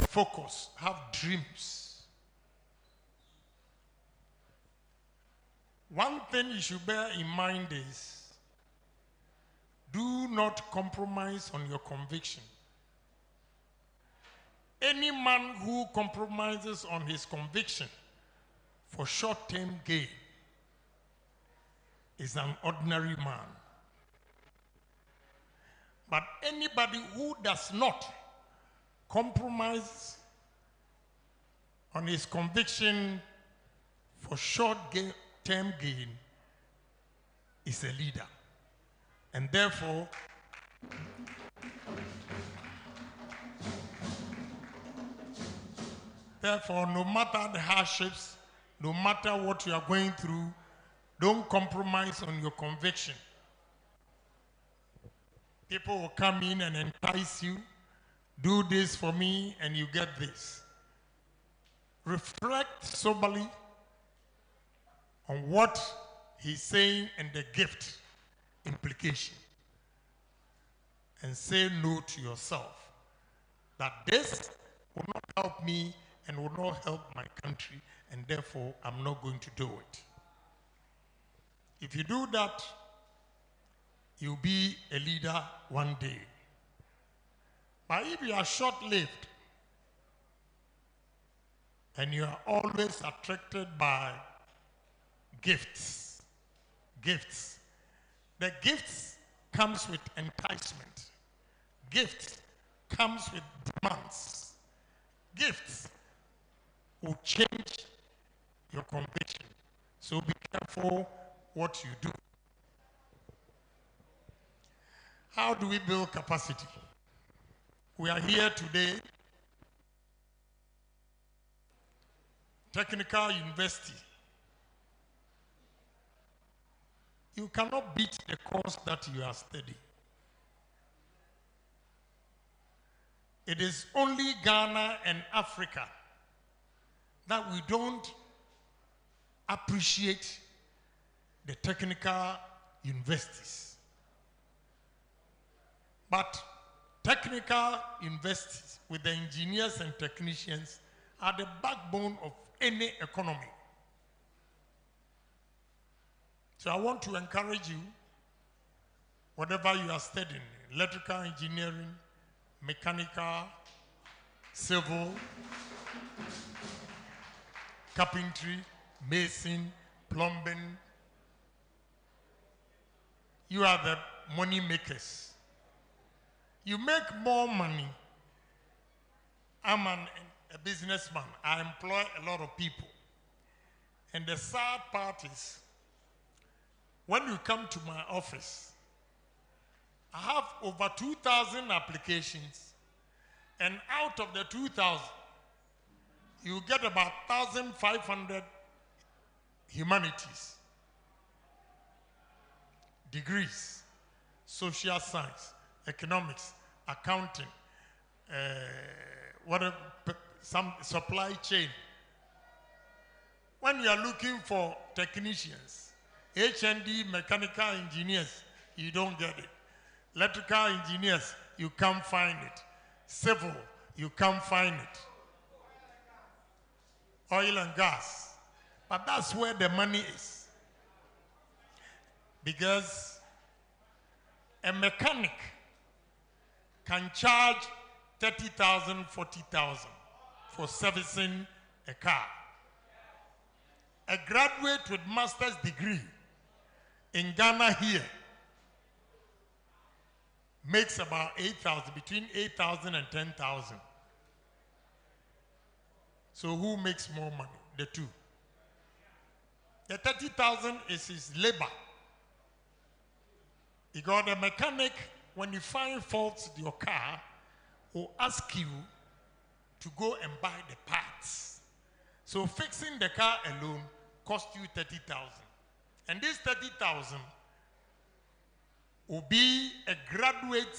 Focus, have dreams. One thing you should bear in mind is do not compromise on your conviction. Any man who compromises on his conviction for short-term gain is an ordinary man. But anybody who does not compromise on his conviction for short-term gain is a leader. And therefore, no matter the hardships, no matter what you are going through, don't compromise on your conviction. People will come in and entice you, do this for me, and you get this. Reflect soberly on what he's saying and the gift implication. And say no to yourself that this will not help me and will not help my country, and therefore I'm not going to do it. If you do that, you'll be a leader one day. But if you are short-lived and you are always attracted by gifts, the gifts comes with enticement. Gifts comes with demands. Gifts will change your conviction. So be careful what you do. How do we build capacity? We are here today, Technical University. You cannot beat the course that you are studying. It is only Ghana and Africa that we don't appreciate the technical universities. But technical universities with the engineers and technicians are the backbone of any economy. So I want to encourage you, whatever you are studying, electrical engineering, mechanical, civil, carpentry, mason, plumbing, you are the money makers. You make more money. I'm a businessman. I employ a lot of people. And the sad part is, when you come to my office, I have over 2,000 applications. And out of the 2,000, you get about 1,500 humanities, degrees, social science, economics, accounting, some supply chain. When you are looking for technicians, HND, mechanical engineers, you don't get it. Electrical engineers, you can't find it. Civil, you can't find it. Oil and gas. But that's where the money is. Because a mechanic can charge 30,000, 40,000 for servicing a car. A graduate with master's degree in Ghana here makes about 8,000, between 8,000 and 10,000. So who makes more money? The two. The 30,000 is his labor. Because the mechanic, when you find faults in your car, will ask you to go and buy the parts. So fixing the car alone cost you 30,000. And this 30,000 will be a graduate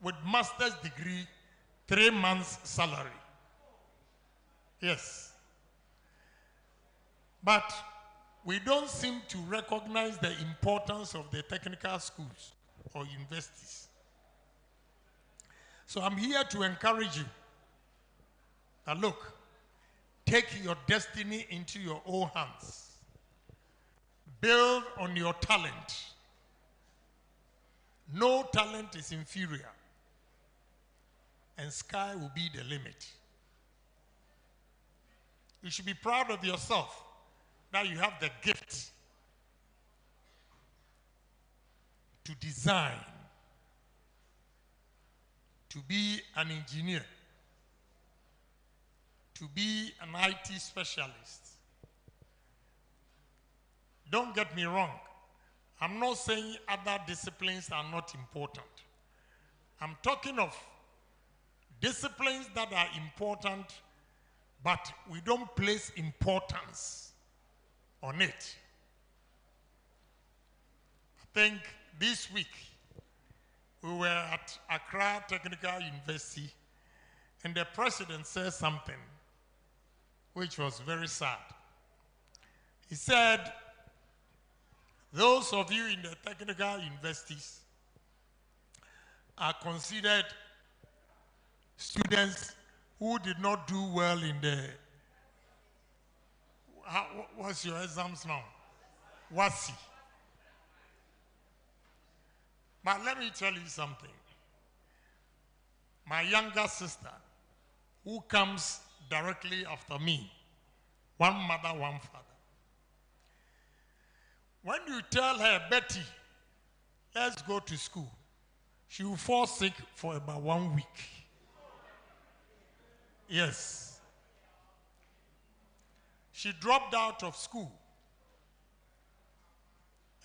with master's degree, 3 months salary. Yes. But we don't seem to recognize the importance of the technical schools or universities. So I'm here to encourage you that look, take your destiny into your own hands. Build on your talent. No talent is inferior. And sky will be the limit. You should be proud of yourself that you have the gift to design, to be an engineer, to be an IT specialist. Don't get me wrong. I'm not saying other disciplines are not important. I'm talking of disciplines that are important, but we don't place importance on it. I think this week we were at Accra Technical University and the president said something which was very sad. He said, those of you in the technical universities are considered students who did not do well in the, what's your exams now? WASI. But let me tell you something. My younger sister, who comes directly after me, one mother, one father. When you tell her, Betty, let's go to school, she will fall sick for about 1 week. Yes. She dropped out of school,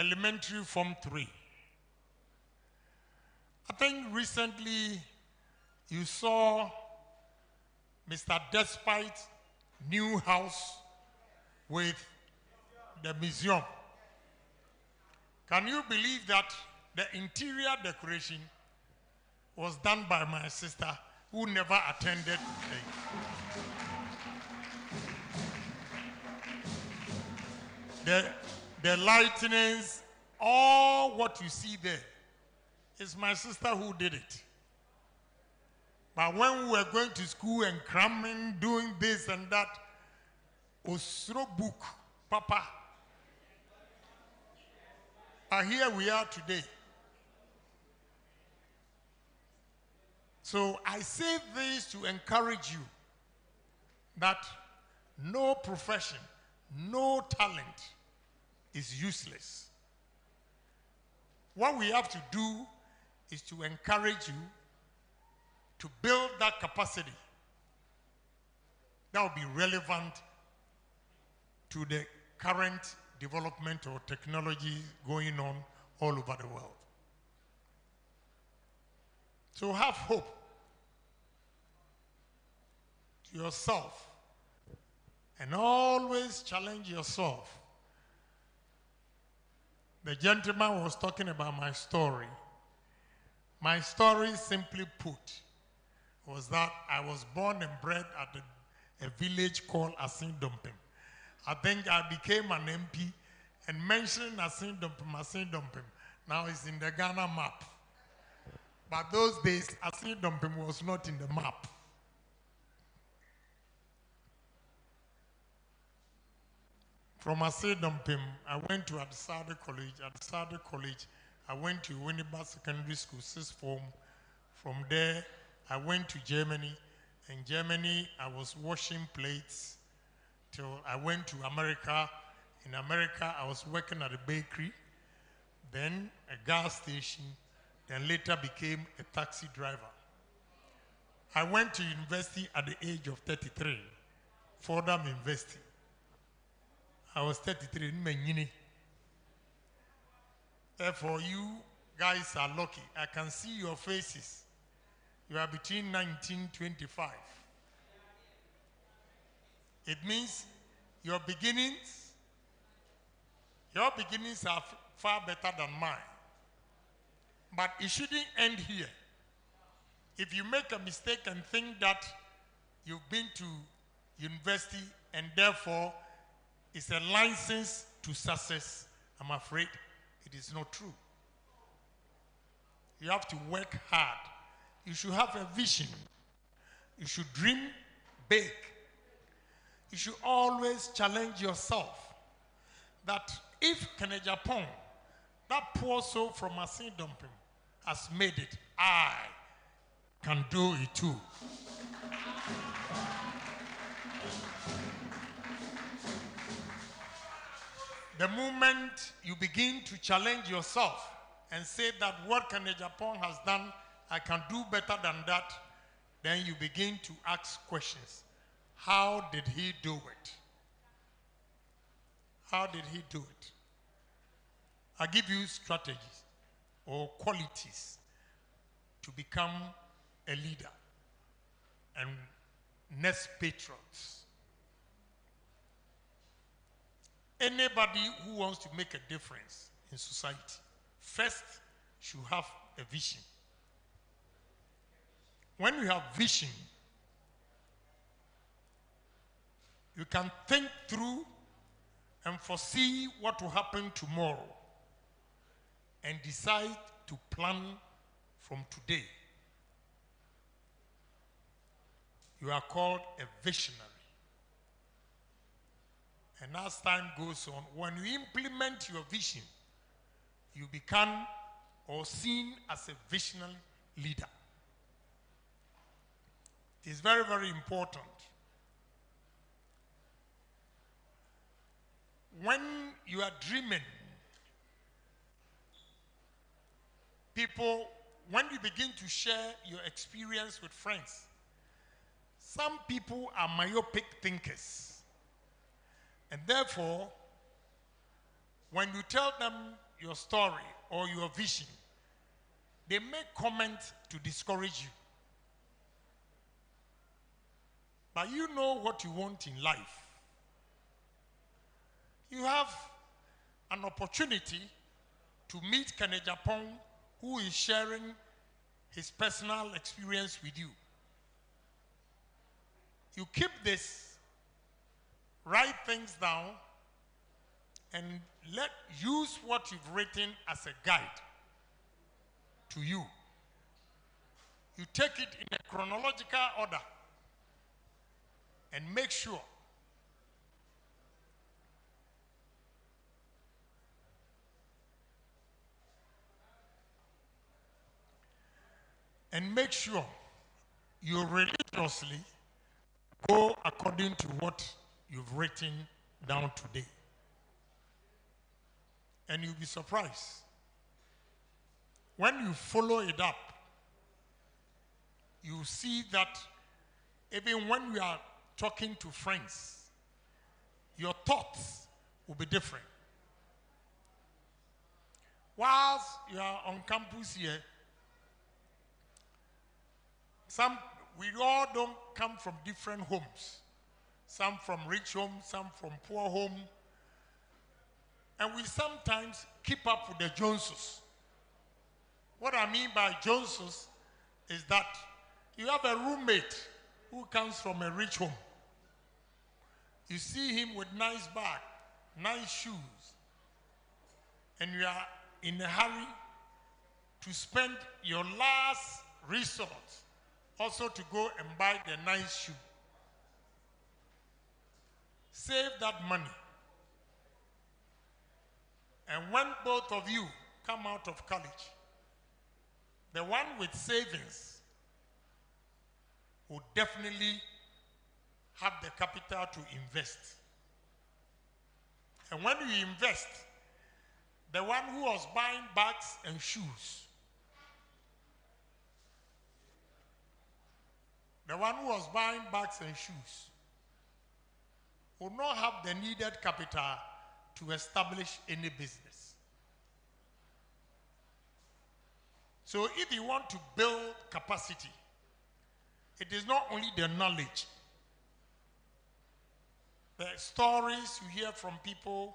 elementary Form 3. I think recently you saw Mr. Despite's new house with the museum. Can you believe that the interior decoration was done by my sister who never attended the lightnings, all what you see there is my sister who did it. But when we were going to school and cramming, doing this and that, Osro book, Papa. And here we are today. So I say this to encourage you that no profession, no talent is useless. What we have to do is to encourage you to build that capacity that will be relevant to the current development or technology going on all over the world. So have hope to yourself and always challenge yourself. The gentleman was talking about my story. My story, simply put, was that I was born and bred at a village called Asindompim. I think I became an MP and mentioned Asindompim. Now it's in the Ghana map. But those days, Asindompim was not in the map. From Asindompim, I went to Adisade College. Adisade College, I went to Winneba Secondary School, 6th form. From there, I went to Germany. In Germany, I was washing plates till I went to America. In America, I was working at a bakery, then a gas station, then later became a taxi driver. I went to university at the age of 33, Fordham University. I was 33 in Menyini. Therefore, you guys are lucky. I can see your faces. You are between 1925. It means your beginnings are far better than mine. But it shouldn't end here. If you make a mistake and think that you've been to university and therefore it's a license to success, I'm afraid it is not true. You have to work hard. You should have a vision. You should dream big. You should always challenge yourself that if Kennedy Agyapong, that poor soul from Asin Dumping, has made it, I can do it too. The moment you begin to challenge yourself and say that what Kennedy Agyapong has done, I can do better than that, then you begin to ask questions. How did he do it? How did he do it? I give you strategies or qualities to become a leader and next patriots. Anybody who wants to make a difference in society, first should have a vision. When you have vision, you can think through and foresee what will happen tomorrow and decide to plan from today. You are called a visionary. And as time goes on, when you implement your vision, you become or seen as a visionary leader. It is very, very important. When you are dreaming, people, when you begin to share your experience with friends, some people are myopic thinkers. And therefore, when you tell them your story or your vision, they make comments to discourage you. But you know what you want in life. You have an opportunity to meet Kennedy Agyapong, who is sharing his personal experience with you. You keep this, write things down, and use what you've written as a guide to you. You take it in a chronological order and make sure you religiously go according to what you've written down today. And you'll be surprised. When you follow it up, you see that even when you are talking to friends, your thoughts will be different. Whilst you are on campus here, we all don't come from different homes. Some from rich homes, some from poor homes. And we sometimes keep up with the Joneses. What I mean by Joneses is that you have a roommate who comes from a rich home. You see him with nice bag, nice shoes, and you are in a hurry to spend your last resort also to go and buy the nice shoe. Save that money. And when both of you come out of college, the one with savings will definitely have the capital to invest. And when you invest, the one who was buying bags and shoes, will not have the needed capital to establish any business. So if you want to build capacity, it is not only the knowledge, the stories you hear from people,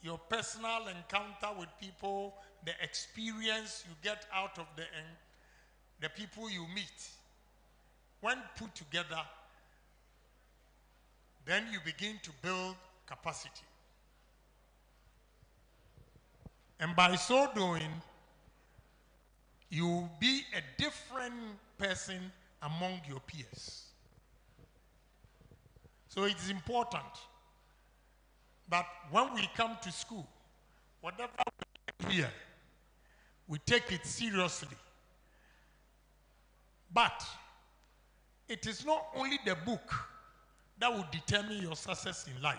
your personal encounter with people, the experience you get out of the people you meet. When put together, then you begin to build capacity. And by so doing, you will be a different person among your peers. So it is important that when we come to school, whatever we hear, we take it seriously. But it is not only the book that will determine your success in life.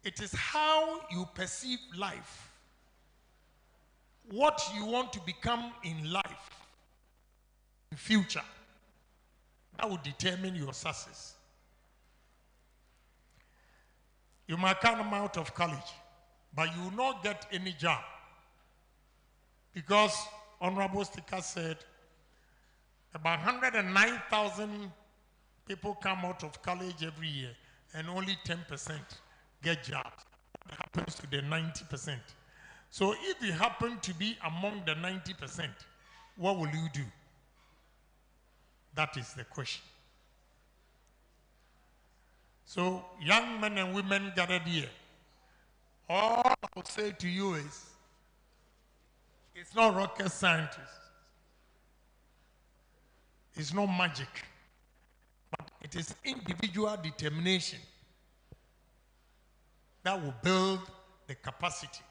It is how you perceive life, what you want to become in life, in future, that will determine your success. You might come out of college, but you will not get any job because Honorable Speaker said about 109,000 people come out of college every year and only 10% get jobs. What happens to the 90%? So if you happen to be among the 90%, what will you do? That is the question. So young men and women gathered here, all I will say to you is, it's not rocket science. It's not magic. But it is individual determination that will build the capacity